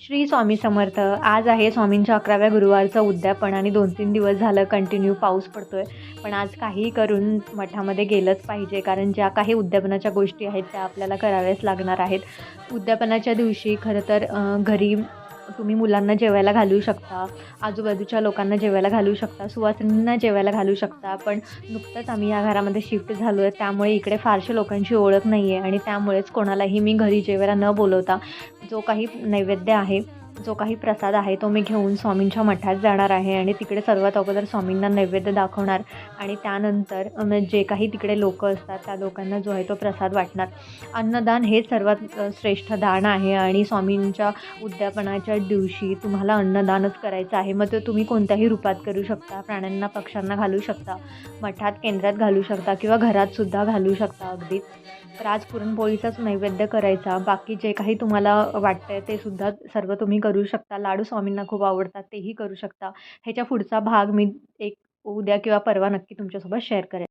श्री स्वामी समर्थ. आज आहे स्वामींच्या 11व्या गुरुवारचं उद्यापन आणि 2-3 दिवस झालं कंटिन्यू पाऊस पडतोय. पण आज काहीही करून मठामध्ये गेलंच पाहिजे, कारण ज्या काही उद्यापनाच्या गोष्टी आहेत त्या आपल्याला कराव्याच लागणार आहेत. उद्यापनाच्या दिवशी खरं तर घरी तुम्ही मुलांना जेवायला घालू शकता, आजूबाजूच्या लोकांना जेवायला घालू शकता, सुवासिनींना जेवायला घालू शकता. पण नुकतंच आम्ही या घरामध्ये शिफ्ट झालो आहे, त्यामुळे इकडे फारशा लोकांची ओळख नाही आहे आणि त्यामुळेच कोणालाही मी घरी जेवायला न बोलवता जो काही नैवेद्य आहे, जो काही प्रसाद आहे, तो मी घेऊन स्वामींच्या मठात जाणार आहे आणि तिकडे सर्वात अगोदर स्वामींना नैवेद्य दाखवणार आणि त्यानंतर जे काही तिकडे लोकं असतात, त्या लोकांना जो आहे तो प्रसाद वाटणार. अन्नदान हे सर्वात श्रेष्ठ दान आहे आणि स्वामींच्या उद्यापनाच्या दिवशी तुम्हाला अन्नदानच करायचं आहे. मग ते तुम्ही कोणत्याही रूपात करू शकता. प्राण्यांना, पक्ष्यांना घालू शकता, मठात, केंद्रात घालू शकता किंवा घरातसुद्धा घालू शकता अगदी. तर आज पुरणपोळीचाच नैवेद्य करायचा. बाकी जे काही तुम्हाला वाटतंय ते सुद्धा सर्व तुम्ही करू शकता. लाडू स्वामींना खूप आवडतात, तेही करू शकता. ह्याच्या पुढचा भाग मी एक उद्या किंवा परवा नक्की तुमच्यासोबत शेअर करेन.